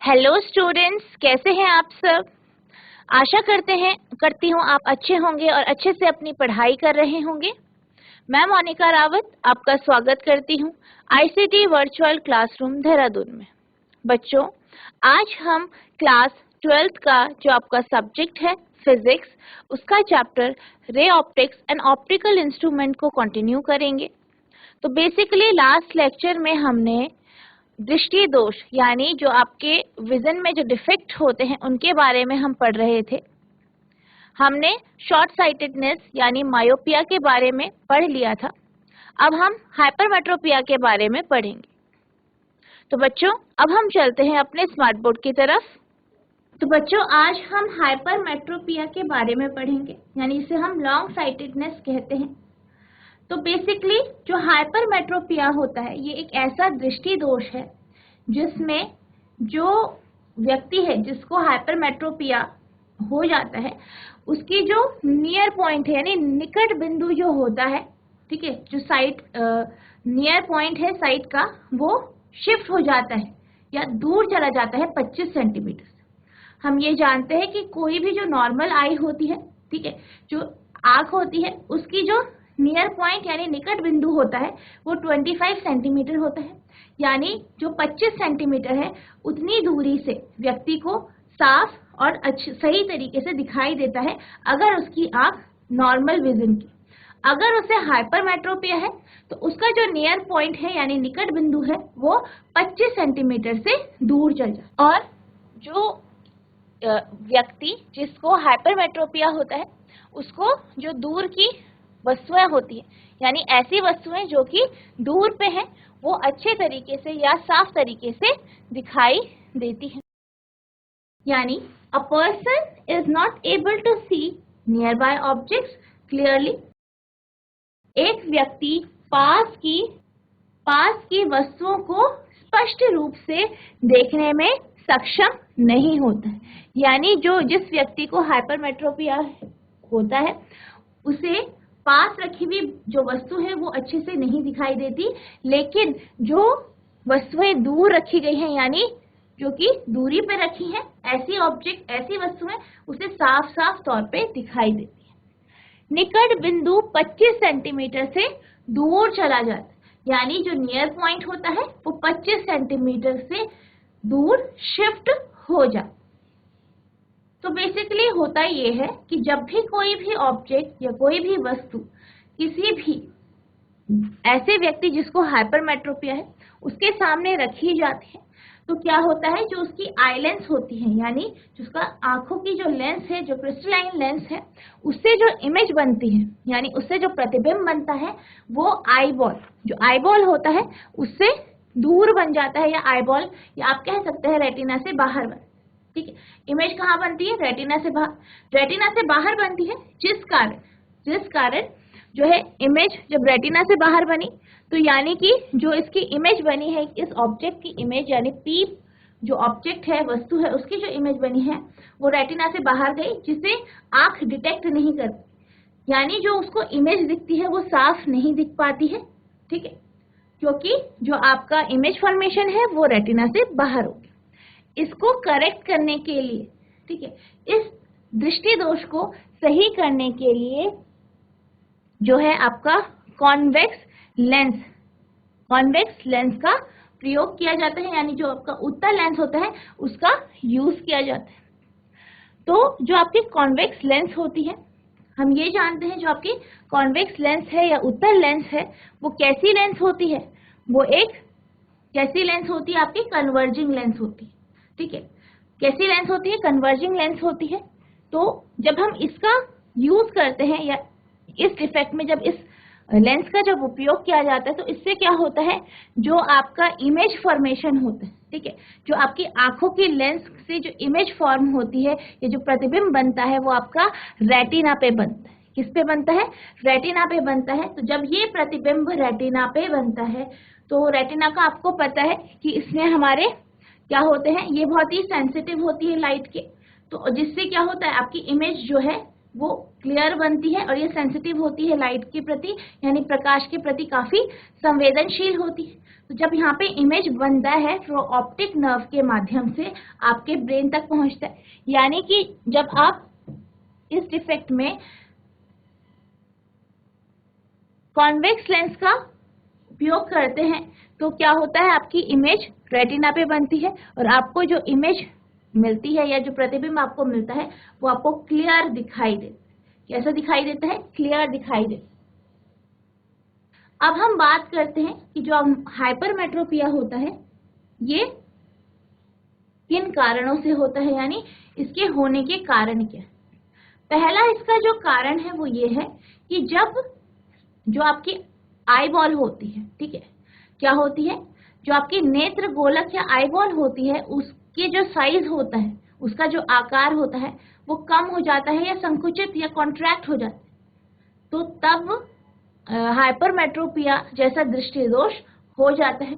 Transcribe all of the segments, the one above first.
Hello students, कैसे हैं आप सब। आशा करती हूँ आप अच्छे होंगे और अच्छे से अपनी पढ़ाई कर रहे होंगे। मैं मोनिका रावत आपका स्वागत करती हूँ आईसीटी वर्चुअल क्लासरूम देहरादून में। बच्चों, आज हम क्लास 12th का जो आपका सब्जेक्ट है फिजिक्स, उसका chapter ray optics and optical instrument को कंटिन्यू करेंगे। तो बेसिकली लास्ट लेक्चर में हमने दृष्टि दोष यानी जो आपके विजन में जो डिफेक्ट होते हैं उनके बारे में हम पढ़ रहे थे। हमने शॉर्ट साइटेडनेस यानी मायोपिया के बारे में पढ़ लिया था। अब हम हाइपरमेट्रोपिया के बारे में पढ़ेंगे। तो बच्चों, अब हम चलते हैं अपने स्मार्ट बोर्ड की तरफ। तो बच्चों, आज हम हाइपरमेट्रोपिया के बारे में पढ़ेंगे, यानी इसे हम लॉन्ग साइटेडनेस कहते हैं। तो बेसिकली जो हाइपरमेट्रोपिया होता है ये एक ऐसा दृष्टि दोष है जिसमें जो व्यक्ति है जिसको हाइपरमेट्रोपिया हो जाता है उसकी जो नियर पॉइंट है यानी निकट बिंदु जो होता है, ठीक है, जो साइट नियर पॉइंट है साइट का, वो शिफ्ट हो जाता है या दूर चला जाता है 25 सेंटीमीटर से। हम ये जानते हैं कि कोई भी जो नॉर्मल आई होती है, ठीक है, जो आंख होती है उसकी जो नियर पॉइंट यानी निकट बिंदु होता है वो 25 सेंटीमीटर होता है, यानी जो 25 सेंटीमीटर है उतनी दूरी से व्यक्ति को साफ और सही तरीके से दिखाई देता है अगर उसकी आंख नॉर्मल विजन की। अगर उसे हाइपरमेट्रोपिया है तो उसका जो नियर पॉइंट है यानी निकट बिंदु है वो 25 सेंटीमीटर से दूर चल जाए। और जो व्यक्ति जिसको हाइपरमेट्रोपिया होता है उसको जो दूर की वस्तुएं होती है यानी ऐसी वस्तुएं जो कि दूर पे हैं वो अच्छे तरीके से या साफ तरीके से दिखाई देती हैं। यानी a person is not able to see nearby objects clearly. एक व्यक्ति पास की वस्तुओं को स्पष्ट रूप से देखने में सक्षम नहीं होता है। यानी जिस व्यक्ति को हाइपरमेट्रोपिया होता है उसे पास रखी हुई जो वस्तु है वो अच्छे से नहीं दिखाई देती, लेकिन जो वस्तुएं दूर रखी गई हैं यानी जो कि दूरी पे रखी हैं ऐसी वस्तुएं उसे साफ साफ तौर पे दिखाई देती हैं। निकट बिंदु 25 सेंटीमीटर से दूर चला जाता है, यानी जो नियर पॉइंट होता है वो 25 सेंटीमीटर से दूर शिफ्ट हो जाता है। तो बेसिकली होता ये है कि जब भी कोई भी ऑब्जेक्ट या कोई भी वस्तु किसी भी ऐसे व्यक्ति जिसको हाइपरमेट्रोपिया है उसके सामने रखी जाती है तो क्या होता है, जो उसकी आई लेंस होती है यानी जिसका आंखों की जो लेंस है, जो क्रिस्टलाइन लेंस है, उससे जो इमेज बनती है यानी उससे जो प्रतिबिंब बनता है वो आईबॉल होता है उससे दूर बन जाता है, या आईबॉल या आप कह सकते हैं रेटिना से बाहर बन। ठीक है, इमेज कहाँ बनती है? रेटिना से बाहर बनती है, जिस कारण जो है इमेज जब रेटिना से बाहर बनी तो यानी कि जो इसकी इमेज बनी है इस ऑब्जेक्ट की इमेज यानी पीप जो ऑब्जेक्ट है वस्तु है उसकी जो इमेज बनी है वो रेटिना से बाहर गई, जिसे आंख डिटेक्ट नहीं करती, यानी जो उसको इमेज दिखती है वो साफ नहीं दिख पाती है। ठीक है, क्योंकि जो आपका इमेज फॉर्मेशन है वो रेटिना से बाहर हो गया। इसको करेक्ट करने के लिए, ठीक है, इस दृष्टि दोष को सही करने के लिए जो है आपका कॉन्वेक्स लेंस का प्रयोग किया जाता है, यानी जो आपका उत्तल लेंस होता है उसका यूज किया जाता है। तो जो आपकी कॉन्वेक्स लेंस होती है, हम ये जानते हैं जो आपकी कॉन्वेक्स लेंस है या उत्तल लेंस है वो कैसी लेंस होती है, वो एक कैसी लेंस होती है, आपकी कन्वर्जिंग लेंस होती है। ठीक है, कैसी लेंस होती है? कन्वर्जिंग लेंस होती है। तो जब हम इसका यूज करते हैं या इस डिफेक्ट में जब इस लेंस का जब उपयोग किया जाता है तो इससे क्या होता है, जो आपका इमेज फॉर्मेशन होता है, ठीक है, जो आपकी आंखों की लेंस से जो इमेज फॉर्म होती है या जो प्रतिबिंब बनता है वो आपका रेटिना पे बनता है। किस पे बनता है? रेटिना पे बनता है। तो जब ये प्रतिबिंब रेटिना पे बनता है तो रेटिना का आपको पता है कि इसमें हमारे क्या होते हैं, ये बहुत ही सेंसिटिव होती है लाइट के, तो जिससे क्या होता है आपकी इमेज जो है वो क्लियर बनती है और ये सेंसिटिव होती है लाइट के प्रति यानी प्रकाश के प्रति काफी संवेदनशील होती है। तो जब यहाँ पे इमेज बनता है तो ऑप्टिक नर्व के माध्यम से आपके ब्रेन तक पहुंचता है। यानी कि जब आप इस डिफेक्ट में कॉन्वेक्स लेंस का उपयोग करते हैं तो क्या होता है, आपकी इमेज रेटिना पे बनती है और आपको जो इमेज मिलती है या जो प्रतिबिंब आपको मिलता है वो आपको क्लियर दिखाई देता है। कैसा दिखाई देता है? क्लियर दिखाई देता है। अब हम बात करते हैं कि जो हाइपरमेट्रोपिया होता है ये किन कारणों से होता है, यानी इसके होने के कारण क्या। पहला इसका जो कारण है वो ये है कि जब जो आपकी आई बॉल होती है, ठीक है, क्या होती है, जो आपकी नेत्र गोलक या आई बॉल होती है उसके जो साइज होता है, उसका जो आकार होता है वो कम हो जाता है या संकुचित या कॉन्ट्रैक्ट हो जाता है, तो तब हाइपरमेट्रोपिया जैसा दृष्टि दोष हो जाता है।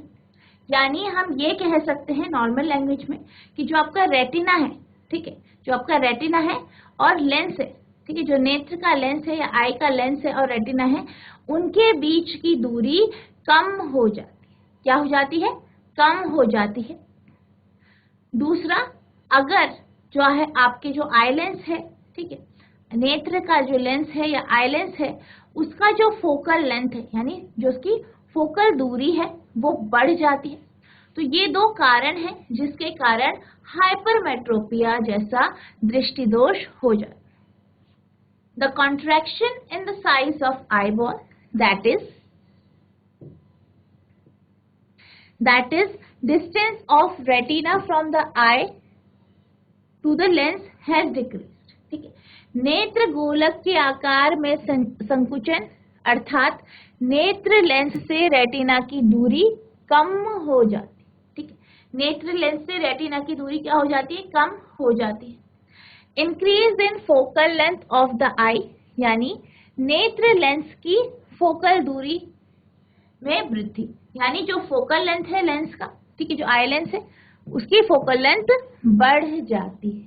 यानी हम ये कह सकते हैं नॉर्मल लैंग्वेज में कि जो आपका रेटिना है, ठीक है, जो आपका रेटिना है और लेंस है, ठीक है, जो नेत्र का लेंस है या आई का लेंस है और रेटिना है, उनके बीच की दूरी कम हो जाती है। क्या हो जाती है? कम हो जाती है। दूसरा, अगर जो है आपके जो आई लेंस है, ठीक है, नेत्र का जो लेंस है या आई लेंस है, उसका जो फोकल लेंथ है यानी जो उसकी फोकल दूरी है वो बढ़ जाती है। तो ये दो कारण हैं जिसके कारण हाइपरमेट्रोपिया जैसा दृष्टि दोष हो जाता है। The contraction in the size of eyeball, that is distance of retina from the eye to the lens has decreased, ठीक है। नेत्र गोलक के आकार में संकुचन अर्थात नेत्र लेंस से रेटिना की दूरी कम हो जाती है, ठीक है। नेत्र लेंस से रेटिना की दूरी क्या हो जाती है? कम हो जाती है। Increase in focal length of the eye, यानी नेत्र लेंस की फोकल दूरी में वृद्धि, यानी जो फोकल लेंथ है लेंस का, ठीक है, जो आई लेंस है उसकी फोकल लेंथ बढ़ जाती है।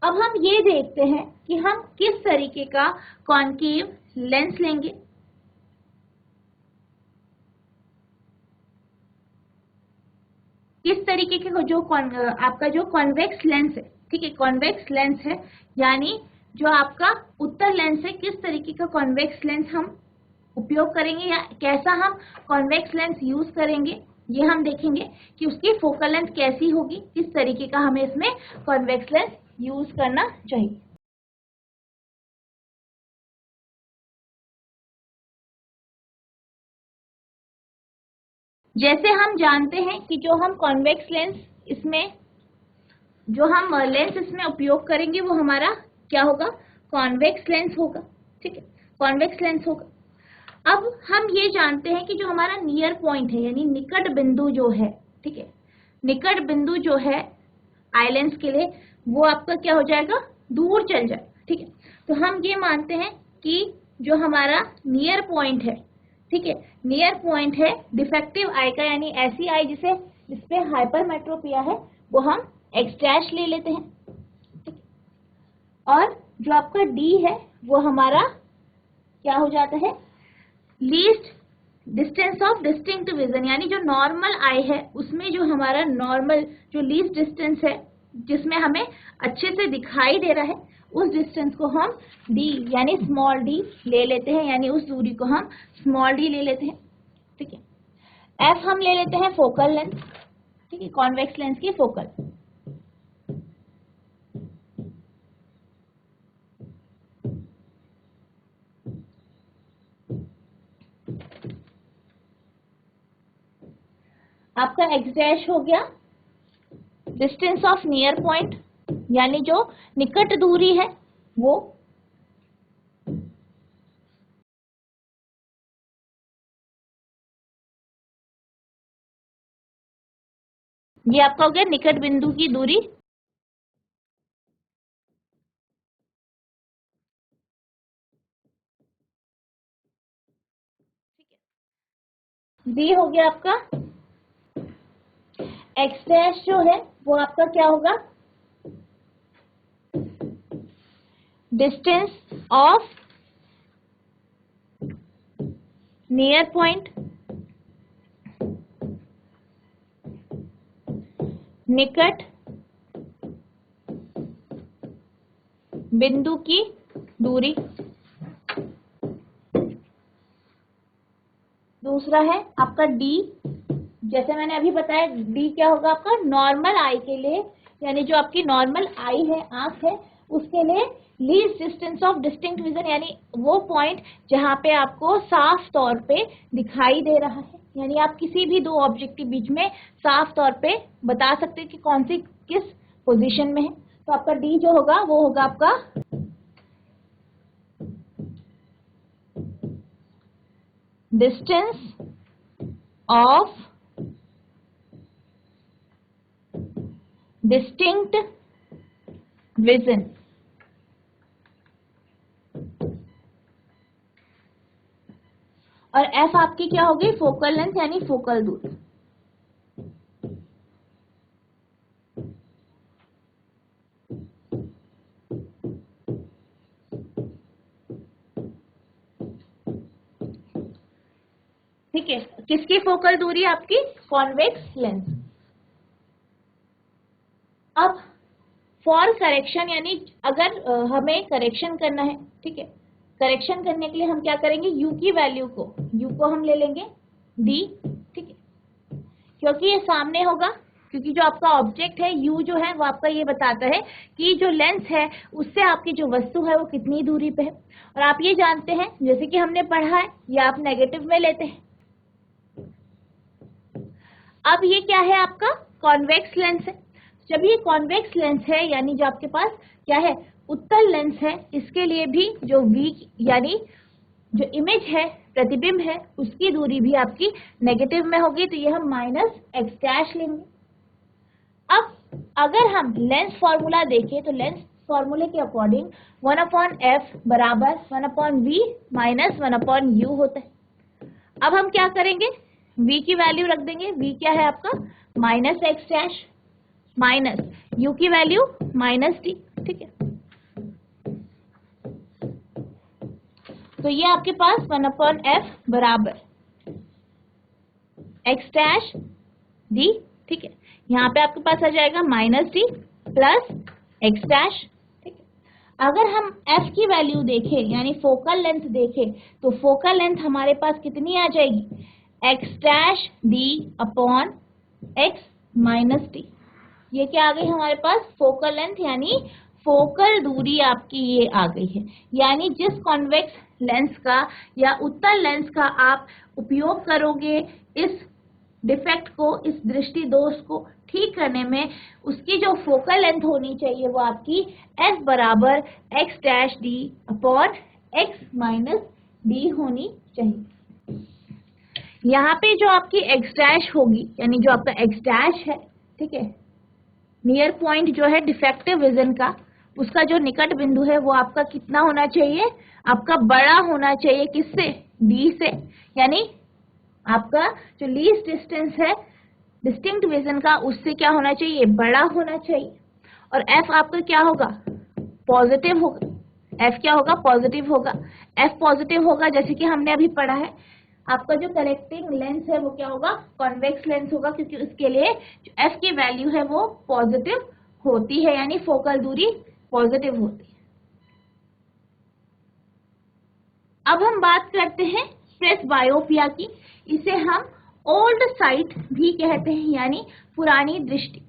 अब हम ये देखते हैं कि हम किस तरीके का कॉन्केव लेंस लेंगे। किस तरीके के जो आपका जो कॉन्वेक्स लेंस है, ठीक है, कॉन्वेक्स लेंस है, यानी जो आपका उत्तल लेंस है, किस तरीके का कॉन्वेक्स लेंस हम उपयोग करेंगे या कैसा हम कॉन्वेक्स लेंस यूज करेंगे, ये हम देखेंगे कि उसकी फोकल लेंथ कैसी होगी, किस तरीके का हमें इसमें कॉन्वेक्स लेंस यूज करना चाहिए। जैसे हम जानते हैं कि जो हम कॉन्वेक्स लेंस इसमें जो हम लेंस इसमें उपयोग करेंगे वो हमारा क्या होगा? कॉन्वेक्स लेंस होगा, ठीक है, कॉन्वेक्स लेंस होगा। अब हम ये जानते हैं कि जो हमारा नियर पॉइंट है यानी निकट बिंदु जो है, ठीक है, निकट बिंदु जो है आई लेंस के लिए वो आपका क्या हो जाएगा? दूर चल जाए, ठीक है। तो हम ये मानते हैं कि जो हमारा नियर पॉइंट है, ठीक है, नियर पॉइंट है डिफेक्टिव आई का, यानी ऐसी आई जिसपे हाइपरमेट्रोपिया है, वो हम एक्स डैश ले लेते हैं, ठीक है? और जो आपका डी है वो हमारा क्या हो जाता है? Least distance of distinct vision, यानी जो नॉर्मल आई है उसमें जो हमारा नॉर्मल जो लीस्ट डिस्टेंस है जिसमें हमें अच्छे से दिखाई दे रहा है, उस डिस्टेंस को हम डी यानी स्मॉल डी ले लेते हैं, यानी उस दूरी को हम स्मॉल डी ले लेते हैं, ठीक है। एफ हम ले लेते हैं फोकल लेंथ, ठीक है, कॉन्वेक्स लेंस की फोकल। आपका एक्स डैश हो गया डिस्टेंस ऑफ नियर पॉइंट, यानी जो निकट दूरी है वो, ये आपका हो गया निकट बिंदु की दूरी। बी हो गया आपका एक्स डैश जो है वो आपका क्या होगा? डिस्टेंस ऑफ नियर पॉइंट, निकट बिंदु की दूरी। दूसरा है आपका डी, जैसे मैंने अभी बताया डी क्या होगा आपका नॉर्मल आई के लिए, यानी जो आपकी नॉर्मल आई है, आंख है, उसके लिए least distance of distinct vision, यानी वो पॉइंट जहां पे आपको साफ तौर पे दिखाई दे रहा है, यानी आप किसी भी दो ऑब्जेक्ट के बीच में साफ तौर पे बता सकते हैं कि कौन सी किस पोजीशन में है। तो आपका डी जो होगा वो होगा आपका डिस्टेंस ऑफ डिस्टिंक्ट विजन। और एफ आपकी क्या होगी, फोकल लेंथ यानी फोकल दूरी। ठीक है, किसकी फोकल दूरी, आपकी कॉन्वेक्स लेंस। अब फॉर करेक्शन, यानी अगर हमें करेक्शन करना है, ठीक है, करेक्शन करने के लिए हम क्या करेंगे, यू की वैल्यू को, यू को हम ले लेंगे डी, ठीक है, क्योंकि ये सामने होगा, क्योंकि जो आपका ऑब्जेक्ट है यू जो है वो आपका ये बताता है कि जो लेंस है उससे आपकी जो वस्तु है वो कितनी दूरी पे है। और आप ये जानते हैं, जैसे कि हमने पढ़ा है, ये आप नेगेटिव में लेते हैं। अब ये क्या है, आपका कॉन्वेक्स लेंस है। जब ये कॉन्वेक्स लेंस है, यानी जो आपके पास क्या है, उत्तल लेंस है, इसके लिए भी जो वी यानी जो इमेज है, प्रतिबिंब है, उसकी दूरी भी आपकी नेगेटिव में होगी, तो ये हम माइनस एक्स डैश लेंगे। अब अगर हम लेंस फॉर्मूला देखें तो लेंस फॉर्मूले के अकॉर्डिंग 1/f बराबर 1/v माइनस 1/u होता है। अब हम क्या करेंगे, v की वैल्यू रख देंगे, v क्या है आपका minus x dash minus u की वैल्यू माइनस d, ठीक है। तो ये आपके पास 1/f बराबर एक्स डैश d, ठीक है। यहाँ पे आपके पास आ जाएगा minus d plus x dash, ठीक है। अगर हम f की वैल्यू देखें, यानी फोकल लेंथ देखें, तो फोकल लेंथ हमारे पास कितनी आ जाएगी, x dash d upon x minus d। ये क्या आ गई हमारे पास, फोकल लेंथ, यानी फोकल दूरी आपकी ये आ गई है। यानी जिस कॉन्वेक्स लेंस का या उत्तल लेंस का आप उपयोग करोगे इस डिफेक्ट को, इस दृष्टि दोष को ठीक करने में, उसकी जो फोकल लेंथ होनी चाहिए वो आपकी f बराबर x dash D upon x minus D होनी चाहिए। यहाँ पे जो आपकी एक्स डैश होगी, यानी जो आपका एक्स डैश है, ठीक है, नियर पॉइंट जो है डिफेक्टिव विजन का, उसका जो निकट बिंदु है वो आपका कितना होना चाहिए, आपका बड़ा होना चाहिए, किससे, डी से, यानी आपका जो लीस्ट डिस्टेंस है डिस्टिंक्ट विजन का, उससे क्या होना चाहिए, बड़ा होना चाहिए। और एफ आपका क्या होगा, पॉजिटिव होगा, एफ क्या होगा, पॉजिटिव होगा। एफ पॉजिटिव होगा, जैसे कि हमने अभी पढ़ा है, आपका जो करेक्टिंग लेंस है वो क्या होगा, कॉन्वेक्स लेंस होगा, क्योंकि उसके लिए जो एफ की वैल्यू है वो पॉजिटिव होती है, यानी फोकल दूरी पॉजिटिव होती है। अब हम बात करते हैं प्रेसबायोपिया की। इसे हम ओल्ड साइट भी कहते हैं, यानी पुरानी दृष्टि।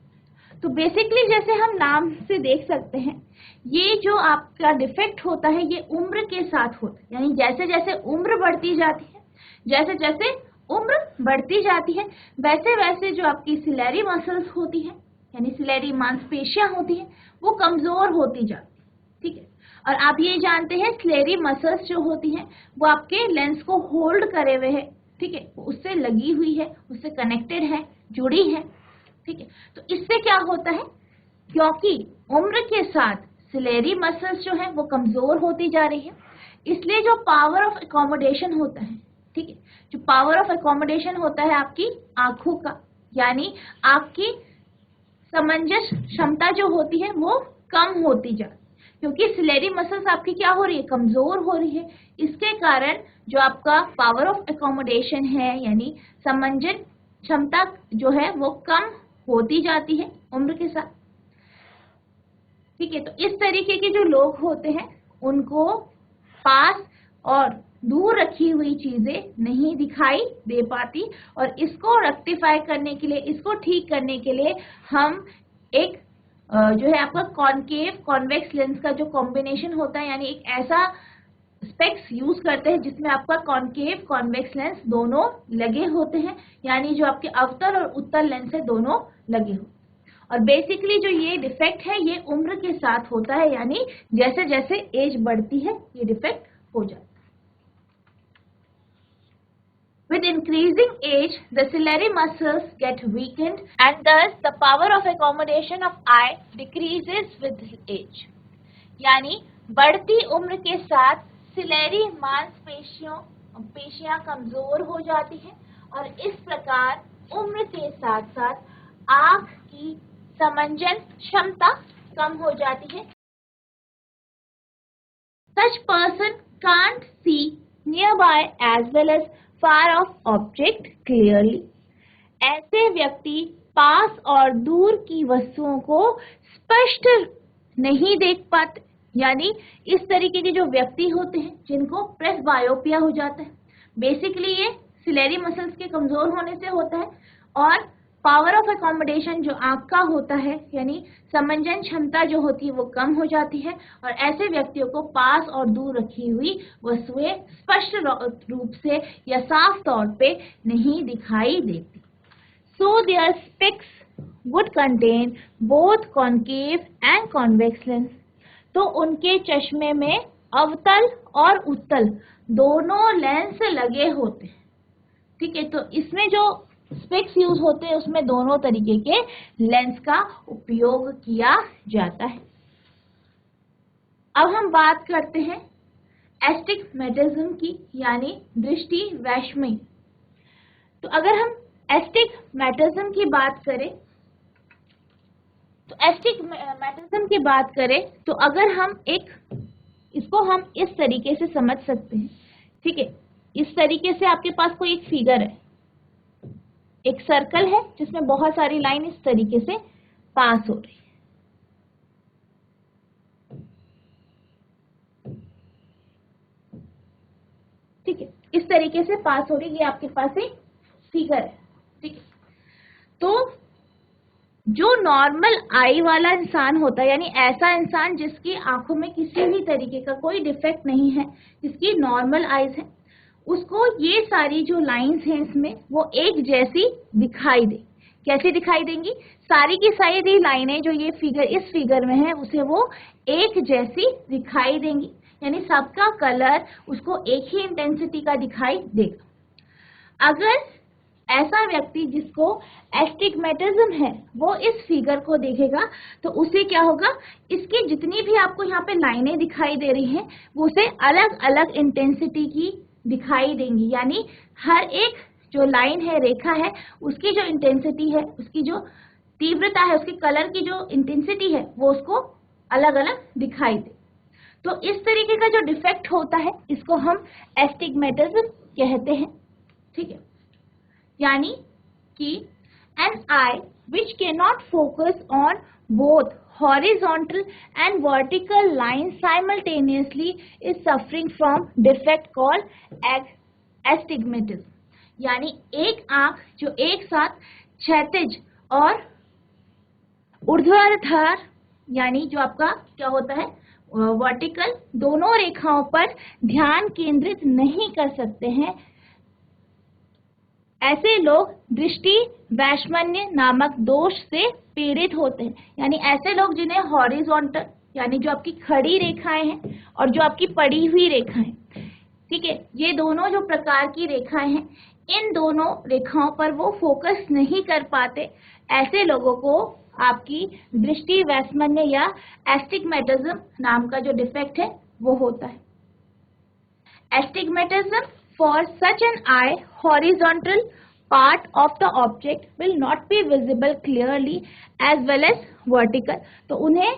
तो बेसिकली जैसे हम नाम से देख सकते हैं, ये जो आपका डिफेक्ट होता है ये उम्र के साथ होता है, यानी जैसे जैसे उम्र बढ़ती जाती है, जैसे जैसे उम्र बढ़ती जाती है, वैसे वैसे जो आपकी सिलेरी मसल्स होती है, यानी सिलेरी मांसपेशियां होती है, वो कमजोर होती जाती है, ठीक है। और आप ये जानते हैं सिलेरी मसल्स जो होती हैं वो आपके लेंस को होल्ड करे हुए है, ठीक है, उससे लगी हुई है, उससे कनेक्टेड है, जुड़ी है, ठीक है। तो इससे क्या होता है, क्योंकि उम्र के साथ सिलेरी मसल्स जो है वो कमजोर होती जा रही है, इसलिए जो पावर ऑफ एकोमोडेशन होता है, ठीक है, जो पावर ऑफ एकोमोडेशन होता है आपकी आंखों का, यानी आपकी समंजस क्षमता जो होती है वो कम होती जाती है। क्योंकि सिलेरी मसल्स आपकी क्या हो रही है, कमजोर हो रही है। इसके कारण जो आपका पावर ऑफ एकोमोडेशन है यानी समंजन क्षमता जो है वो कम होती जाती है उम्र के साथ। ठीक है, तो इस तरीके के जो लोग होते हैं उनको पास और दूर रखी हुई चीजें नहीं दिखाई दे पाती, और इसको रेक्टिफाई करने के लिए, इसको ठीक करने के लिए हम एक जो है आपका कॉनकेव कॉन्वेक्स लेंस का जो कॉम्बिनेशन होता है यानी एक ऐसा स्पेक्स यूज करते हैं जिसमें आपका कॉनकेव कॉन्वेक्स लेंस दोनों लगे होते हैं, यानी जो आपके अवतल और उत्तल लेंस है दोनों लगे होते हैं। और बेसिकली जो ये डिफेक्ट है ये उम्र के साथ होता है, यानी जैसे जैसे एज बढ़ती है ये डिफेक्ट हो जाता है। With increasing age, the ciliary muscles get weakened and thus the power of accommodation of eye decreases with age. यानी बढ़ती उम्र के साथ सिलेरी पेशियां कमजोर हो जाती हैं और इस प्रकार उम्र के साथ साथ आंख की समंजन क्षमता कम हो जाती है। Such person can't see nearby as well as far off object clearly. ऐसे व्यक्ति पास और दूर की वस्तुओं को स्पष्ट नहीं देख पाते, यानी इस तरीके के जो व्यक्ति होते हैं जिनको प्रेसबायोपिया हो जाता है, बेसिकली ये सिलेरी मसल्स के कमजोर होने से होता है और पावर ऑफ एकोमोडेशन जो आंख का होता है यानी समंजन क्षमता जो होती है वो कम हो जाती है, और ऐसे व्यक्तियों को पास और दूर रखी हुई वस्तुएं स्पष्ट रूप से या साफ तौर पे नहीं दिखाई देती। So their specs would contain both concave and convex lens. तो उनके चश्मे में अवतल और उत्तल दोनों लेंस लगे होते हैं। ठीक है, तो इसमें जो स्पेक्स यूज होते हैं उसमें दोनों तरीके के लेंस का उपयोग किया जाता है। अब हम बात करते हैं एस्टिग्मेटिज्म की यानी दृष्टि वैषम्य। तो अगर हम एस्टिग्मेटिज्म की बात करें तो अगर हम इसको हम इस तरीके से समझ सकते हैं। ठीक है, इस तरीके से आपके पास कोई एक फिगर है, एक सर्कल है जिसमें बहुत सारी लाइन इस तरीके से पास हो रही है। ठीक है, इस तरीके से पास हो रही है, ये आपके पास एक फिगर है। ठीक है, तो जो नॉर्मल आई वाला इंसान होता है यानी ऐसा इंसान जिसकी आंखों में किसी भी तरीके का कोई डिफेक्ट नहीं है, जिसकी नॉर्मल आईज है, उसको ये सारी जो लाइंस हैं इसमें वो एक जैसी दिखाई दे। कैसे दिखाई देंगी? सारी की सारी लाइनें जो ये फिगर इस फिगर में है उसे वो एक जैसी दिखाई देंगी, यानी सबका कलर उसको एक ही इंटेंसिटी का दिखाई देगा। अगर ऐसा व्यक्ति जिसको एस्टिग्मेटिज्म है वो इस फिगर को देखेगा तो उसे क्या होगा, इसकी जितनी भी आपको यहाँ पे लाइनें दिखाई दे रही हैं वो उसे अलग अलग इंटेंसिटी की दिखाई देंगी, यानी हर एक जो लाइन है, रेखा है, उसकी जो इंटेंसिटी है, उसकी जो तीव्रता है, उसके कलर की जो इंटेंसिटी है वो उसको अलग अलग दिखाई दे। तो इस तरीके का जो डिफेक्ट होता है इसको हम एस्टिग्मेटिज्म कहते हैं। ठीक है, यानी कि an eye which cannot focus on both horizontal and vertical lines simultaneously is suffering from defect called astigmatism। यानी एक आंख जो एक साथ क्षैतिज और ऊर्ध्वाधर यानी जो आपका क्या होता है वर्टिकल दोनों रेखाओं पर ध्यान केंद्रित नहीं कर सकते हैं, ऐसे लोग दृष्टि वैषम्य नामक दोष से पीड़ित होते हैं। यानी ऐसे लोग जिन्हें हॉरिजॉन्टल यानी जो आपकी खड़ी रेखाएं हैं और जो आपकी पड़ी हुई रेखाएं, ठीक है, ये दोनों जो प्रकार की रेखाएं हैं इन दोनों रेखाओं पर वो फोकस नहीं कर पाते, ऐसे लोगों को आपकी दृष्टि वैषम्य या एस्टिग्मेटिज्म नाम का जो डिफेक्ट है वो होता है। Astigmatism for such an eye, horizontal part of the object will not be visible clearly as well as vertical। तो उन्हें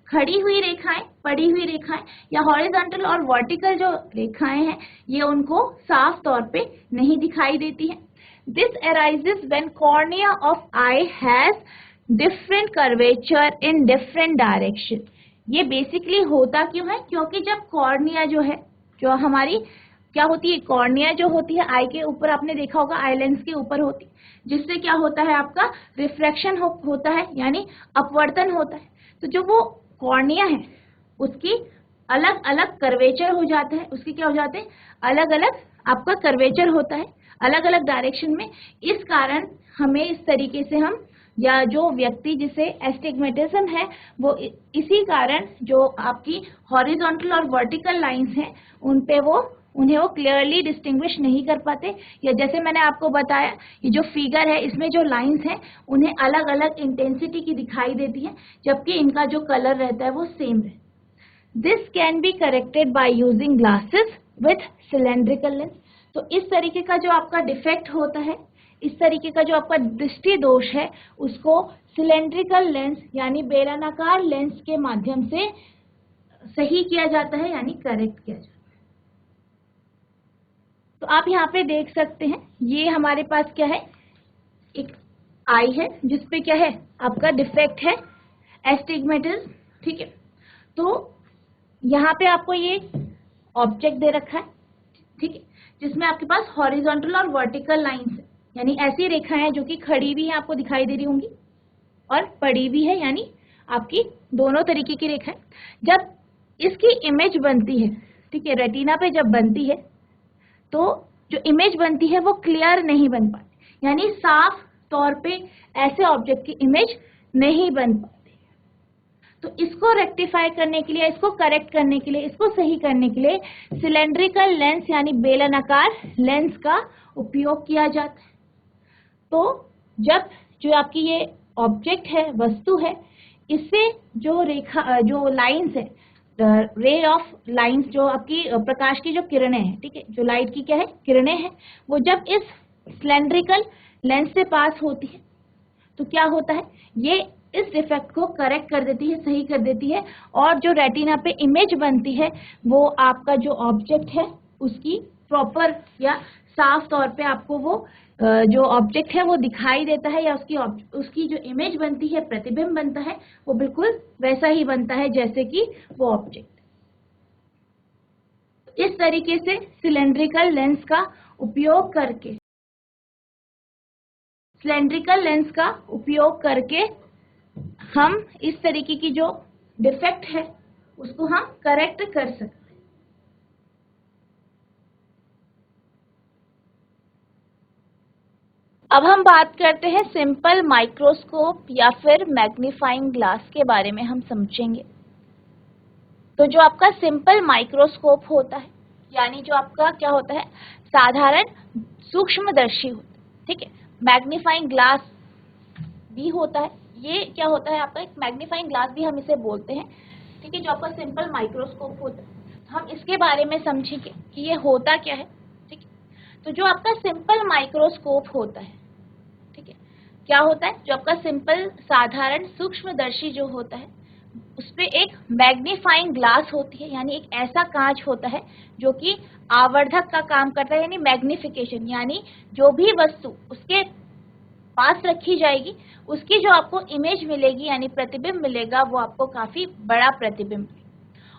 खड़ी हुई रेखाएं, पड़ी हुई रेखाएं या हॉरिजॉन्टल और वर्टिकल जो रेखाएं हैं ये उनको साफ तौर पे नहीं दिखाई देती हैं। This arises when cornea of I has different curvature in different direction. ये बेसिकली होता क्यों है? क्योंकि जब कॉर्निया जो है, जो हमारी क्या होती है, कॉर्निया जो होती है आई के ऊपर, आपने देखा होगा आई लेंस के ऊपर होती है, जिससे क्या होता है आपका रिफ्रैक्शन होता है यानी अपवर्तन होता है। तो जो वो कॉर्निया है उसकी अलग अलग कर्वेचर हो जाता है, उसके क्या हो जाते हैं, अलग अलग आपका कर्वेचर होता है अलग अलग डायरेक्शन में। इस कारण हमें इस तरीके से हम, या जो व्यक्ति जिसे एस्टिग्मेटिज्म है वो इसी कारण जो आपकी हॉरिजॉन्टल और वर्टिकल लाइंस हैं उन्हें वो क्लियरली डिस्टिंग्विश नहीं कर पाते, या जैसे मैंने आपको बताया ये जो फिगर है इसमें जो लाइंस हैं उन्हें अलग अलग इंटेंसिटी की दिखाई देती है, जबकि इनका जो कलर रहता है वो सेम है। This can be corrected by using glasses with cylindrical lens. तो इस तरीके का जो आपका डिफेक्ट होता है, इस तरीके का जो आपका दृष्टि दोष है, उसको सिलेंड्रिकल लेंस यानी बेलनाकार लेंस के माध्यम से सही किया जाता है यानी करेक्ट किया जाता है। तो आप यहाँ पे देख सकते हैं ये हमारे पास क्या है, एक आई है जिसपे क्या है आपका डिफेक्ट है एस्टिग्मेटिज्म, ठीक है। तो यहाँ पे आपको ये ऑब्जेक्ट दे रखा है, ठीक है, जिसमें आपके पास हॉरिजॉन्टल और वर्टिकल लाइंस है, यानी ऐसी रेखाएं हैं जो कि खड़ी भी है, आपको दिखाई दे रही होंगी, और पड़ी भी है, यानी आपकी दोनों तरीके की रेखाएं। जब इसकी इमेज बनती है, ठीक है, रेटिना पे जब बनती है तो जो इमेज बनती है वो क्लियर नहीं बन पाती, यानी साफ तौर पे ऐसे ऑब्जेक्ट की इमेज नहीं बन पाती। तो इसको रेक्टिफाई करने के लिए, इसको करेक्ट करने के लिए, इसको सही करने के लिए सिलेंड्रिकल लेंस यानी बेलनाकार लेंस का उपयोग किया जाता है। तो जब जो आपकी ये ऑब्जेक्ट है, वस्तु है, इससे जो रेखा, जो लाइंस है, रे ऑफ लाइंस, जो आपकी प्रकाश की जो किरणें हैं, ठीक है, जो लाइट की क्या है किरणें हैं, वो जब इस सिलेंड्रिकल लेंस से पास होती है तो क्या होता है, ये इस डिफेक्ट को करेक्ट कर देती है, सही कर देती है, और जो रेटिना पे इमेज बनती है वो आपका जो ऑब्जेक्ट है उसकी प्रॉपर या साफ तौर पे आपको वो जो ऑब्जेक्ट है वो दिखाई देता है, या उसकी जो इमेज बनती है, प्रतिबिंब बनता है, वो बिल्कुल वैसा ही बनता है जैसे कि वो ऑब्जेक्ट। इस तरीके से सिलेंड्रिकल लेंस का उपयोग करके हम इस तरीके की जो डिफेक्ट है उसको हम करेक्ट कर सकते हैं। अब हम बात करते हैं सिंपल माइक्रोस्कोप या फिर मैग्नीफाइंग ग्लास के बारे में हम समझेंगे। तो जो आपका सिंपल माइक्रोस्कोप होता है, यानी जो आपका क्या होता है साधारण सूक्ष्मदर्शी होता है, ठीक है, मैग्नीफाइंग ग्लास भी होता है, ये क्या होता है आपका एक मैग्नीफाइंग ग्लास भी हम इसे बोलते हैं, ठीक है, जो आपका सिंपल माइक्रोस्कोप होता है। हम इसके बारे में समझेंगे कि ये होता क्या है, ठीक है। तो जो आपका सिंपल माइक्रोस्कोप होता है, ठीक है, क्या होता है, जो आपका सिंपल साधारण सूक्ष्मदर्शी जो होता है उस पे एक मैग्नीफाइंग ग्लास होती है, यानी एक ऐसा कांच होता है जो कि आवर्धक का काम करता है, यानी मैग्निफिकेशन, यानी जो भी वस्तु उसके पास रखी जाएगी उसकी जो आपको इमेज मिलेगी यानी प्रतिबिंब मिलेगा वो आपको काफी बड़ा प्रतिबिंब।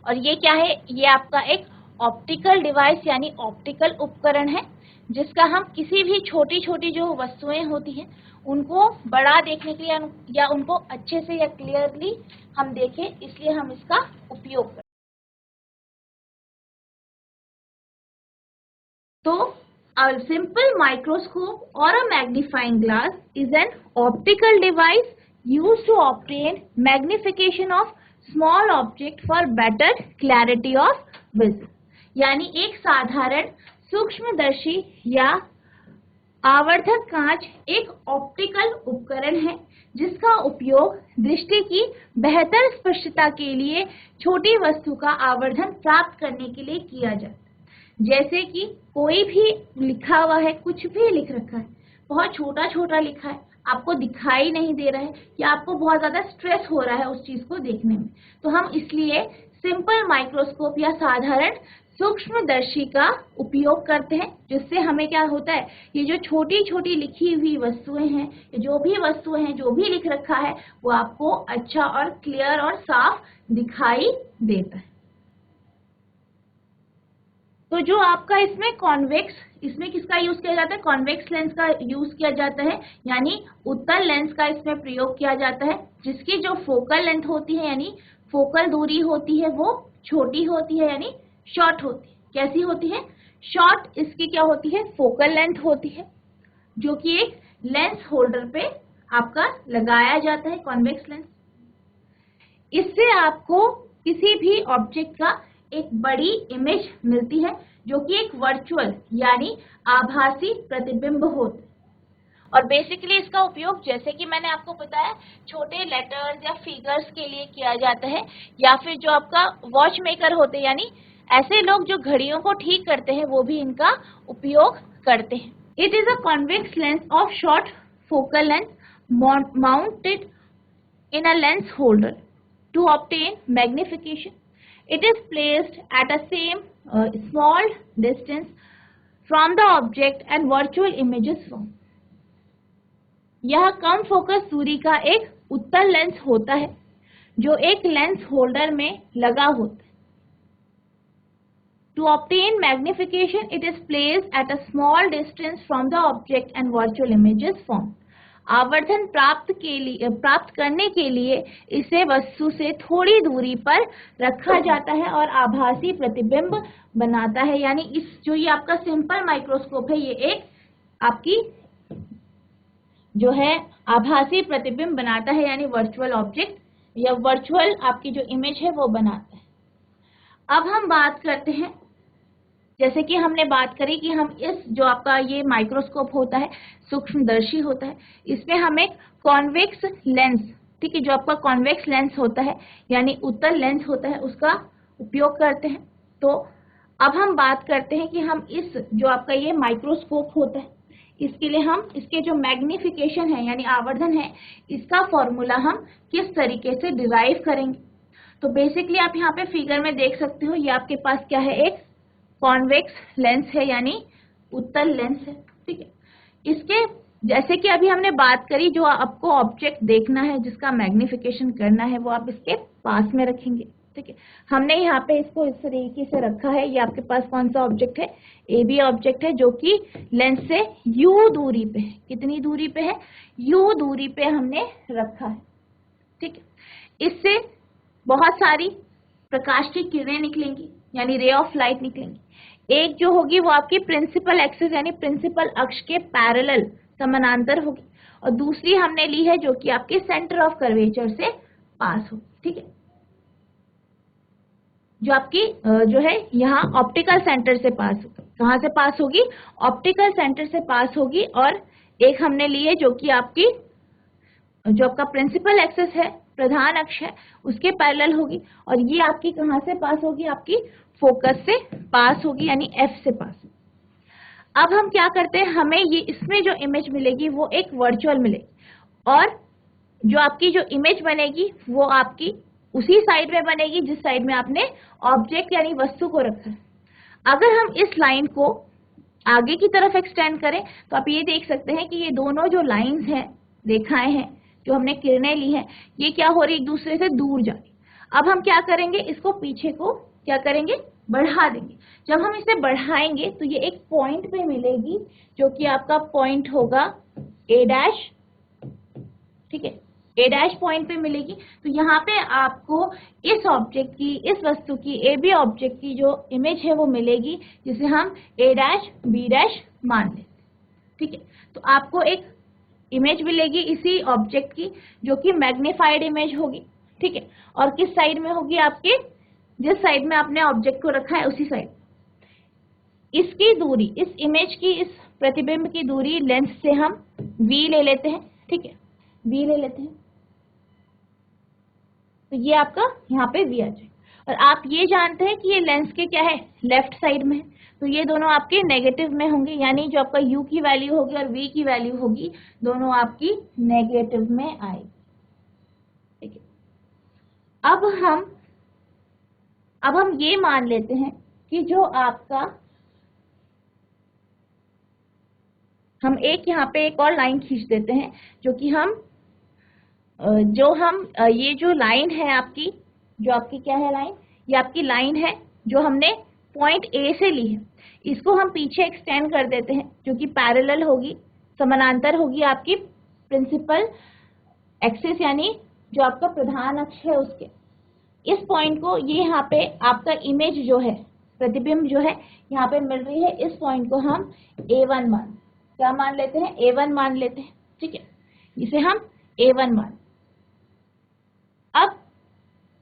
और ये क्या है, ये आपका एक ऑप्टिकल डिवाइस यानी ऑप्टिकल उपकरण है जिसका हम किसी भी छोटी छोटी जो वस्तुएं होती हैं उनको बड़ा देखने के लिए या उनको अच्छे से या क्लियरली हम देखें, इसलिए हम इसका उपयोग करते हैं। तो a simple microscope or a magnifying glass is an optical device used to obtain magnification of small object for better clarity of vision। यानी एक साधारण सूक्ष्मदर्शी या आवर्धक कांच एक ऑप्टिकल उपकरण है जिसका उपयोग दृष्टि की बेहतर स्पष्टता के लिए छोटी वस्तु का आवर्धन प्राप्त करने के लिए किया जाता है। जैसे कि कोई भी लिखा हुआ है, कुछ भी लिख रखा है, बहुत छोटा छोटा लिखा है, आपको दिखाई नहीं दे रहा है या आपको बहुत ज्यादा स्ट्रेस हो रहा है उस चीज को देखने में, तो हम इसलिए सिंपल माइक्रोस्कोप या साधारण सूक्ष्मदर्शी का उपयोग करते हैं, जिससे हमें क्या होता है, ये जो छोटी छोटी लिखी हुई वस्तुएं हैं, जो भी वस्तुएं हैं, जो भी लिख रखा है, वो आपको अच्छा और क्लियर और साफ दिखाई देता है। तो जो आपका इसमें कॉन्वेक्स, इसमें किसका यूज किया जाता है, कॉन्वेक्स लेंस का यूज किया जाता है, यानी उत्तल लेंस का इसमें प्रयोग किया जाता है, जिसकी जो फोकल लेंथ होती है यानी फोकल दूरी होती है वो छोटी होती है, यानी शॉर्ट होती है। कैसी होती है, शॉर्ट। इसकी क्या होती है, फोकल लेंथ होती है, जो कि एक लेंस होल्डर पे आपका लगाया जाता है, कॉन्वेक्स लेंस। इससे आपको किसी भी ऑब्जेक्ट का एक बड़ी इमेज मिलती है, जो कि एक वर्चुअल यानी आभासी प्रतिबिंब होता है। और बेसिकली इसका उपयोग, जैसे कि मैंने आपको बताया, छोटे लेटर्स या फिगर्स के लिए किया जाता है, या फिर जो आपका वॉच मेकर होते हैं, यानी ऐसे लोग जो घड़ियों को ठीक करते हैं, वो भी इनका उपयोग करते हैं। It is a convex lens of short focal length mounted in a lens holder to obtain magnification. It is placed at a same small distance from the object and virtual images form. यह कम focus दूरी का एक उत्तल lens होता है, जो एक lens holder में लगा होता है। To obtain magnification, it is placed at a small distance from the object and virtual images form. आवर्धन प्राप्त करने के लिए इसे वस्तु से थोड़ी दूरी पर रखा जाता है और आभासी प्रतिबिंब बनाता है। यानी इस जो ये आपका सिंपल माइक्रोस्कोप है, ये एक आपकी जो है आभासी प्रतिबिंब बनाता है, यानी वर्चुअल ऑब्जेक्ट या वर्चुअल आपकी जो इमेज है वो बनाता है। अब हम बात करते हैं, जैसे कि हमने बात करी कि हम इस जो आपका ये माइक्रोस्कोप होता है, सूक्ष्मदर्शी होता है, इसमें हम एक कॉन्वेक्स लेंस, ठीक है, जो आपका कॉन्वेक्स लेंस होता है यानी उत्तल लेंस होता है, उसका उपयोग करते हैं। तो अब हम बात करते हैं कि हम इस जो आपका ये माइक्रोस्कोप होता है, इसके लिए हम इसके जो मैग्निफिकेशन है यानी आवर्धन है, इसका फॉर्मूला हम किस तरीके से डिराइव करेंगे। तो बेसिकली आप यहाँ पे फिगर में देख सकते हो, ये आपके पास क्या है, एक कॉन्वेक्स लेंस है यानी उत्तल लेंस है, ठीक है। इसके जैसे कि अभी हमने बात करी, जो आपको ऑब्जेक्ट देखना है, जिसका मैग्निफिकेशन करना है, वो आप इसके पास में रखेंगे, ठीक है। हमने यहाँ पे इसको इस तरीके से रखा है। ये आपके पास कौन सा ऑब्जेक्ट है, ए बी ऑब्जेक्ट है, जो कि लेंस से यू दूरी पे है। कितनी दूरी पे है, यू दूरी पे हमने रखा है, ठीक है। इससे बहुत सारी प्रकाश की किरणें निकलेंगी यानी रे ऑफ लाइट निकलेंगी। एक जो होगी वो आपकी प्रिंसिपल एक्सिस यानी प्रिंसिपल अक्ष के पैरेलल समानांतर होगी, और दूसरी हमने ली है जो कि आपके सेंटर ऑफ कर्वेचर से पास होगी, ठीक है, जो आपकी जो है यहाँ ऑप्टिकल सेंटर से पास होगी। कहाँ से पास होगी, ऑप्टिकल सेंटर से पास होगी। और एक हमने ली है जो कि आपकी जो आपका प्रिंसिपल एक्सिस है, प्रधान अक्ष है, उसके पैरेलल होगी, और ये आपकी कहाँ से पास होगी, आपकी फोकस से पास होगी यानी एफ से पास। अब हम क्या करते हैं, हमें ये इसमें जो इमेज मिलेगी वो एक वर्चुअल मिलेगी, और जो आपकी जो इमेज बनेगी वो आपकी उसी साइड में बनेगी जिस साइड में आपने ऑब्जेक्ट यानी वस्तु को रखा है। अगर हम इस लाइन को आगे की तरफ एक्सटेंड करें तो आप ये देख सकते हैं कि ये दोनों जो लाइंस हैं, रेखाएं हैं, जो हमने किरणें ली हैं, ये क्या हो रही है, एक दूसरे से दूर जा रही। अब हम क्या करेंगे, इसको पीछे को क्या करेंगे, बढ़ा देंगे। जब हम इसे बढ़ाएंगे तो ये एक पॉइंट पे मिलेगी, जो कि आपका पॉइंट होगा ए डैश, ठीक है, ए डैश पॉइंट पे मिलेगी। तो यहाँ पे आपको इस ऑब्जेक्ट की, इस वस्तु की, ए बी ऑब्जेक्ट की जो इमेज है वो मिलेगी, जिसे हम ए डैश बी डैश मान लेते, ठीक है। तो आपको एक इमेज मिलेगी इसी ऑब्जेक्ट की, जो कि मैग्नीफाइड इमेज होगी, ठीक है, और किस साइड में होगी, आपके जिस साइड में आपने ऑब्जेक्ट को रखा है उसी साइड। इसकी दूरी, इस इमेज की, इस प्रतिबिंब की दूरी लेंस से हम v ले लेते हैं, ठीक है, v ले लेते हैं। तो ये आपका यहाँ पे v आ जाए, और आप ये जानते हैं कि ये लेंस के क्या है, लेफ्ट साइड में है, तो ये दोनों आपके नेगेटिव में होंगे, यानी जो आपका u की वैल्यू होगी और v की वैल्यू होगी दोनों आपकी नेगेटिव में आएगी। ठीक है, अब हम ये मान लेते हैं कि जो आपका, हम यहाँ पे एक और लाइन खींच देते हैं, जो कि ये जो लाइन है आपकी, जो आपकी क्या है लाइन, ये आपकी लाइन है जो हमने पॉइंट ए से ली है, इसको हम पीछे एक्सटेंड कर देते हैं, जो कि पैरेलल होगी, समानांतर होगी आपकी प्रिंसिपल एक्सिस, यानी जो आपका प्रधान अक्ष है उसके। इस पॉइंट को, ये यहाँ पे आपका इमेज जो है, प्रतिबिंब जो है यहाँ पे मिल रही है, इस पॉइंट को हम A1 क्या मान लेते हैं, A1 मान लेते हैं। ठीक है, इसे हम A1 मान। अब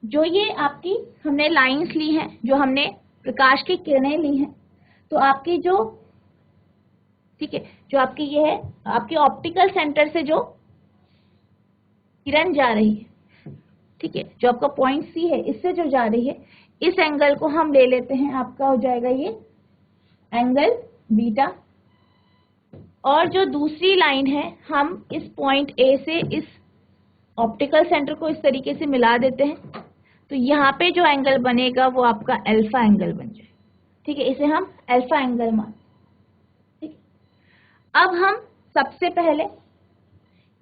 जो ये आपकी हमने लाइंस ली हैं, जो हमने प्रकाश की किरणें ली हैं, तो आपकी जो, ठीक है, जो आपकी ये है, आपके ऑप्टिकल सेंटर से जो किरण जा रही है, ठीक है, जो आपका पॉइंट सी है, इससे जो जा रही है, इस एंगल को हम ले लेते हैं, आपका हो जाएगा ये एंगल बीटा। और जो दूसरी लाइन है, हम इस पॉइंट ए से इस ऑप्टिकल सेंटर को इस तरीके से मिला देते हैं, तो यहाँ पे जो एंगल बनेगा वो आपका अल्फा एंगल बन जाए। ठीक है, इसे हम अल्फा एंगल मान। ठीक, अब हम सबसे पहले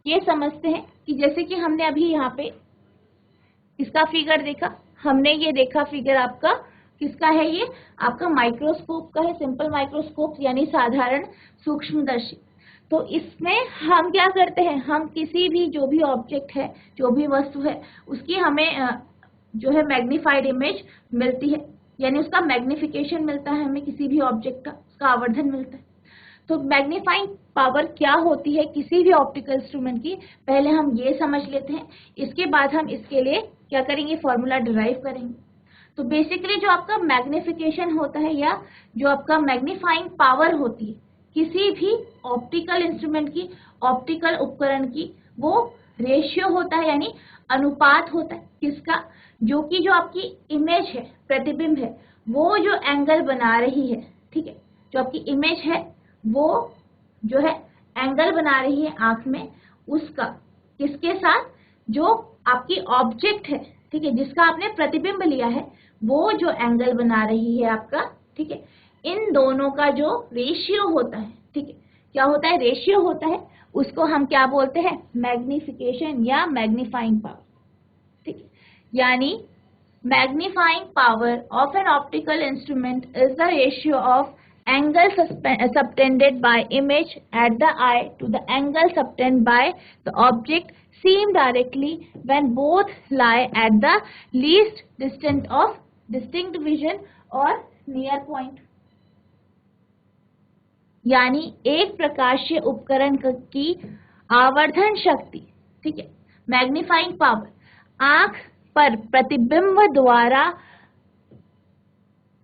ये समझते हैं कि जैसे कि हमने अभी यहाँ पे इसका फिगर देखा, हमने ये देखा फिगर आपका किसका है, ये आपका माइक्रोस्कोप का है, सिंपल माइक्रोस्कोप यानी साधारण सूक्ष्मदर्शी। तो इसमें हम क्या करते हैं, हम किसी भी जो भी ऑब्जेक्ट है, जो भी वस्तु है, उसकी हमें जो है मैग्नीफाइड इमेज मिलती है, यानी उसका मैग्निफिकेशन मिलता है हमें, किसी भी ऑब्जेक्ट का उसका आवर्धन मिलता है। तो मैग्नीफाइंग पावर क्या होती है किसी भी ऑप्टिकल इंस्ट्रूमेंट की, पहले हम ये समझ लेते हैं, इसके बाद हम इसके लिए क्या करेंगे, फॉर्मूला डिराइव करेंगे। तो बेसिकली जो आपका मैग्निफिकेशन होता है, या जो आपका मैग्नीफाइंग पावर होती है किसी भी ऑप्टिकल इंस्ट्रूमेंट की, ऑप्टिकल उपकरण की, वो रेशियो होता है, यानी अनुपात होता है किसका, जो कि जो आपकी इमेज है, प्रतिबिंब है, वो जो एंगल बना रही है, ठीक है, जो आपकी इमेज है वो जो है एंगल बना रही है आंख में, उसका किसके साथ, जो आपकी ऑब्जेक्ट है, ठीक है, जिसका आपने प्रतिबिंब लिया है, वो जो एंगल बना रही है आपका, ठीक है, इन दोनों का जो रेशियो होता है, ठीक है, क्या होता है, रेशियो होता है, उसको हम क्या बोलते हैं, मैग्निफिकेशन या मैग्नीफाइंग पावर। ठीक है, यानी magnifying power of an optical instrument is the ratio of angle subtended by image at the eye to the angle subtended by the object seen directly when both lie at the least distant of distinct vision or near point। यानी एक प्रकाशीय उपकरण की आवर्धन शक्ति, ठीक है, magnifying power आंख पर प्रतिबिंब द्वारा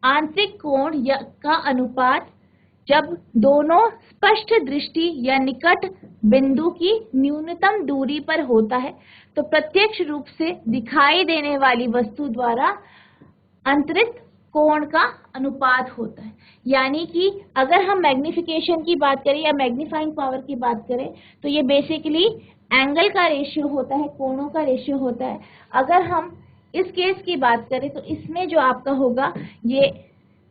आंतरिक कोण का अनुपात जब दोनों स्पष्ट दृष्टि या निकट बिंदु की न्यूनतम दूरी पर होता है, तो प्रत्यक्ष रूप से दिखाई देने वाली वस्तु द्वारा अंतरित कोण का अनुपात होता है। यानी कि अगर हम मैग्निफिकेशन की बात करें या मैग्नीफाइंग पावर की बात करें, तो ये बेसिकली एंगल का रेशियो होता है, कोणों का रेशियो होता है। अगर हम इस केस की बात करें तो इसमें जो आपका होगा ये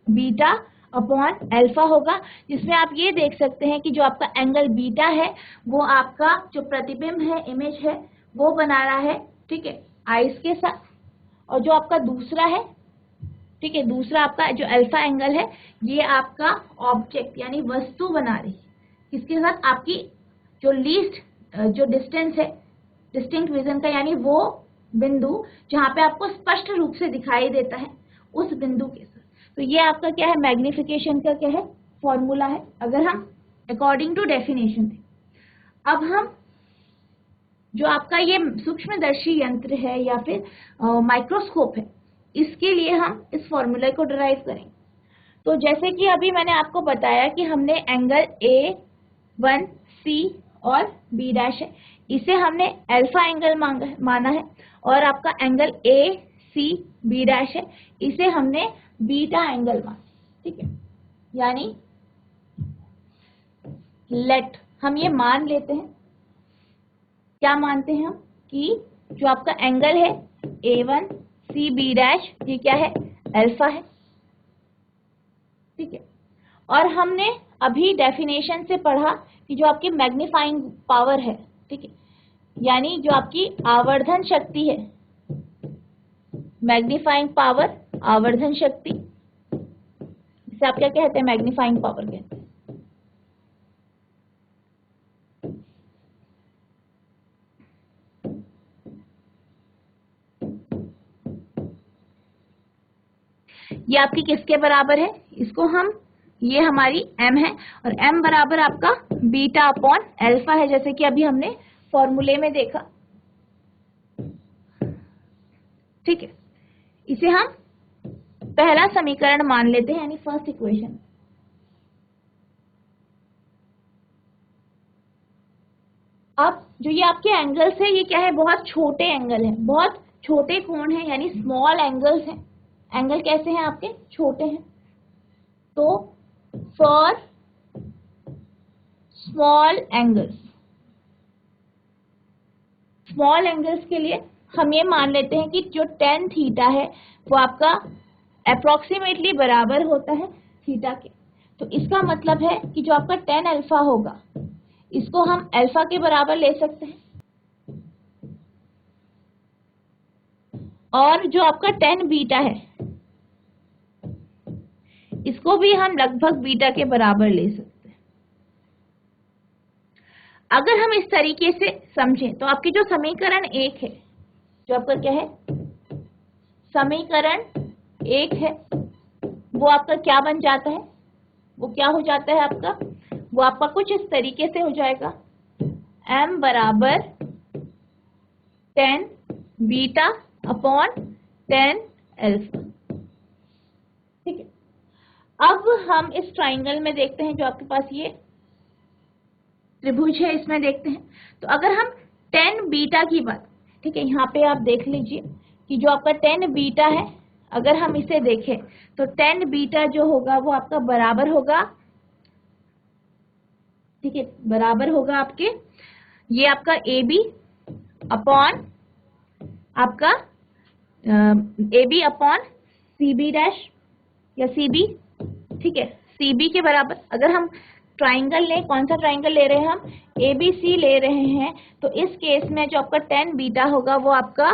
बीटा अपॉन अल्फा होगा, जिसमें आप ये देख सकते हैं कि जो आपका एंगल बीटा है वो आपका जो प्रतिबिंब है, इमेज है, वो बना रहा है, ठीक है, आइस के साथ। और जो आपका दूसरा है, ठीक है, दूसरा आपका जो अल्फा एंगल है, ये आपका ऑब्जेक्ट यानी वस्तु बना रही है किसके साथ, आपकी जो लीस्ट जो डिस्टेंस है डिस्टिंक्ट विजन का, यानी वो बिंदु जहां पे आपको स्पष्ट रूप से दिखाई देता है, उस बिंदु के साथ। तो ये आपका क्या है, मैग्निफिकेशन का क्या है, फॉर्मूला है, अगर हम अकॉर्डिंग टू डेफिनेशन दें। अब हम जो आपका ये सूक्ष्मदर्शी यंत्र है या फिर माइक्रोस्कोप है, इसके लिए हम इस फॉर्मूले को डिराइव करेंगे। तो जैसे कि अभी मैंने आपको बताया कि हमने एंगल A1, C और B डैश है, इसे हमने अल्फा एंगल माना है, और आपका angle AC C B dash है, इसे हमने बीटा एंगल माना, ठीक है। यानी लेट हम ये मान लेते हैं, क्या मानते हैं हम, कि जो आपका एंगल है A1 C B डैश, ये क्या है, अल्फा है, ठीक है। और हमने अभी डेफिनेशन से पढ़ा कि जो आपकी मैग्नीफाइंग पावर है, ठीक है, यानी जो आपकी आवर्धन शक्ति है, मैग्नीफाइंग पावर, आवर्धन शक्ति, इसे आप क्या कहते हैं, मैग्नीफाइंग पावर कहते हैं। ये आपकी किसके बराबर है, इसको हम, ये हमारी m है और m बराबर आपका बीटा अपॉन अल्फा है, जैसे कि अभी हमने फॉर्मूले में देखा, ठीक है। इसे हम पहला समीकरण मान लेते हैं, यानी फर्स्ट इक्वेशन। अब जो ये आपके एंगल्स है, ये क्या है, बहुत छोटे एंगल है, बहुत छोटे कोण है, यानी स्मॉल एंगल्स हैं। एंगल कैसे हैं आपके, छोटे हैं। तो फॉर स्मॉल एंगल्स के लिए हम ये मान लेते हैं कि जो tan थीटा है वो आपका अप्रोक्सीमेटली बराबर होता है थीटा के। तो इसका मतलब है कि जो आपका tan अल्फा होगा, इसको हम अल्फा के बराबर ले सकते हैं, और जो आपका tan बीटा है, इसको भी हम लगभग बीटा के बराबर ले सकते हैं। अगर हम इस तरीके से समझें तो आपकी जो समीकरण 1 है, जो आपका क्या है, समीकरण 1 है, वो आपका क्या बन जाता है, वो क्या हो जाता है आपका, वो आपका कुछ इस तरीके से हो जाएगा, m बराबर tan beta upon tan alpha, ठीक है। अब हम इस ट्राइंगल में देखते हैं, जो आपके पास ये त्रिभुज है, इसमें देखते हैं। तो अगर हम tan बीटा की बात, ठीक है, यहाँ पे आप देख लीजिए कि जो आपका tan बीटा है, अगर हम इसे देखें तो tan बीटा जो होगा वो आपका बराबर होगा, ठीक है, बराबर होगा आपके, ये आपका AB अपॉन आपका AB अपॉन CB डैश या CB, ठीक है, CB के बराबर। अगर हम ट्राइंगल लें, कौन सा ट्राइंगल ले रहे हैं हम, ABC ले रहे हैं, तो इस केस में जो आपका tan बीटा होगा वो आपका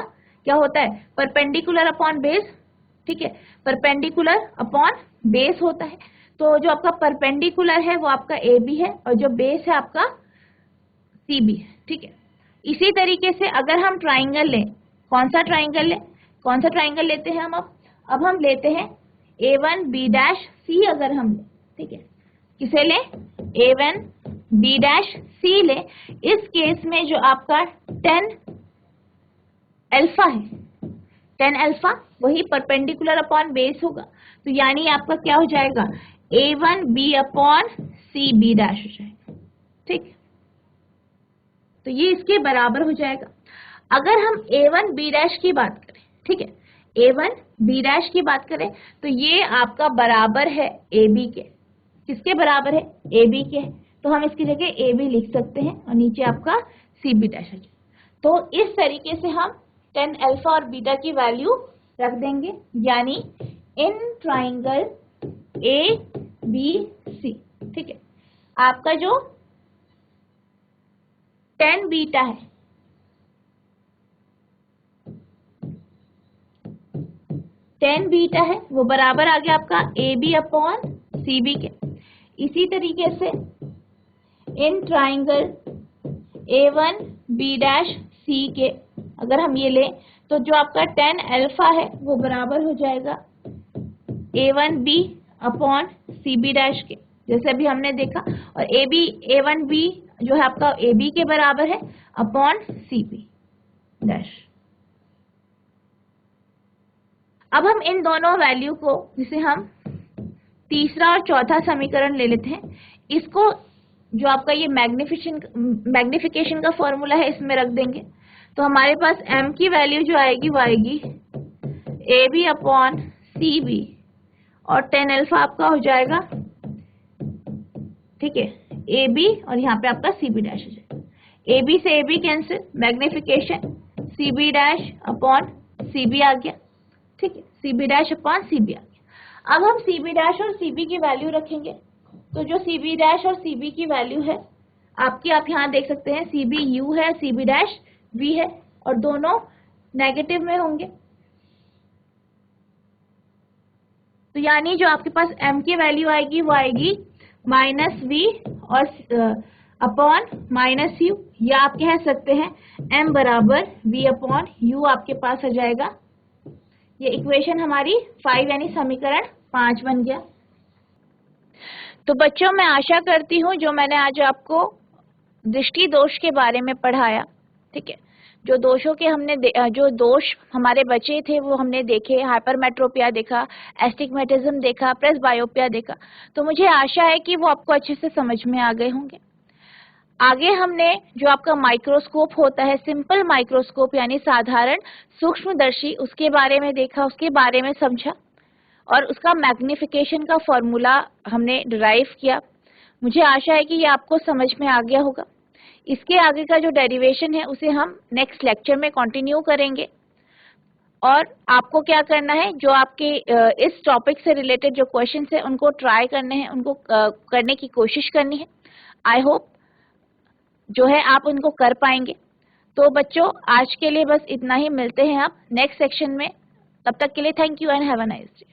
क्या होता है, परपेंडिकुलर अपॉन बेस, ठीक है, परपेंडिकुलर अपॉन बेस होता है। तो जो आपका परपेंडिकुलर है वो आपका AB है और जो बेस है आपका CB है, ठीक है। इसी तरीके से अगर हम ट्राइंगल लें, कौन सा ट्राइंगल लें, कौन सा ट्राइंगल लेते हैं हम, अब हम लेते हैं A1 B डैश C, अगर हम लें, ठीक है, किसे लें, A1 B डैश C लें। इस केस में जो आपका tan अल्फा है, tan अल्फा वही परपेंडिकुलर अपॉन बेस होगा, तो यानी आपका क्या हो जाएगा, A1 B upon C B dash हो जाएगा, ठीक। तो ये इसके बराबर हो जाएगा। अगर हम A1 B डैश की बात करें, ठीक है, A1 B डैश की बात करें, तो ये आपका बराबर है AB के, किसके बराबर है, AB के, तो हम इसकी जगह AB लिख सकते हैं और नीचे आपका CB डैश हो जाएगा। तो इस तरीके से हम tan अल्फा और बीटा की वैल्यू रख देंगे, यानी इन ट्राइंगल ABC, ठीक है, आपका जो tan बीटा है, tan बीटा है वो बराबर आ गया आपका AB अपॉन CB के। इसी तरीके से in triangle A1 B dash C के अगर हम ये लें, तो जो आपका tan अल्फा है वो बराबर हो जाएगा A1 B upon CB dash के, जैसे अभी हमने देखा, और A1 B जो है आपका AB के बराबर है अपॉन CB डैश। अब हम इन दोनों वैल्यू को, जिसे हम तीसरा और चौथा समीकरण ले लेते हैं, इसको जो आपका ये मैग्निफिकेशन का फॉर्मूला है इसमें रख देंगे। तो हमारे पास m की वैल्यू जो आएगी वो आएगी A B upon C B और टेन अल्फा आपका हो जाएगा, ठीक है, ए बी और यहाँ पे आपका सी बी डैश हो जाएगा। ए बी से A B cancel, magnification C B dash upon C B आ गया, ठीक है, C B dash upon C B आ गया। अब हम सी बी डैश और सी बी की वैल्यू रखेंगे, तो जो सी बी डैश और सी बी की वैल्यू है आपकी, आप यहाँ देख सकते हैं सी बी यू है, सी बी डैश वी है और दोनों नेगेटिव में होंगे। तो यानी जो आपके पास m की वैल्यू आएगी वो आएगी माइनस वी और अपॉन माइनस यू, या आप कह सकते हैं m बराबर v अपॉन u आपके पास आ जाएगा। ये इक्वेशन हमारी 5 यानी समीकरण 5 बन गया। तो बच्चों मैं आशा करती हूँ जो मैंने आज आपको दृष्टि दोष के बारे में पढ़ाया, ठीक है, जो दोषों के हमने जो दोष हमारे बचे थे वो हमने देखे, हाइपरमेट्रोपिया देखा, एस्टिग्मेटिज्म देखा, प्रेसबायोपिया देखा, तो मुझे आशा है कि वो आपको अच्छे से समझ में आ गए होंगे। आगे हमने जो आपका माइक्रोस्कोप होता है, सिंपल माइक्रोस्कोप यानी साधारण सूक्ष्मदर्शी, उसके बारे में देखा, उसके बारे में समझा और उसका मैग्निफिकेशन का फॉर्मूला हमने डिराइव किया। मुझे आशा है कि ये आपको समझ में आ गया होगा। इसके आगे का जो डेरिवेशन है उसे हम नेक्स्ट लेक्चर में कंटिन्यू करेंगे। और आपको क्या करना है, जो आपके इस टॉपिक से रिलेटेड जो क्वेश्चंस है उनको ट्राई करने हैं, उनको करने की कोशिश करनी है। आई होप जो है आप उनको कर पाएंगे। तो बच्चों आज के लिए बस इतना ही, मिलते हैं आप नेक्स्ट सेक्शन में। तब तक के लिए thank you and have a nice day.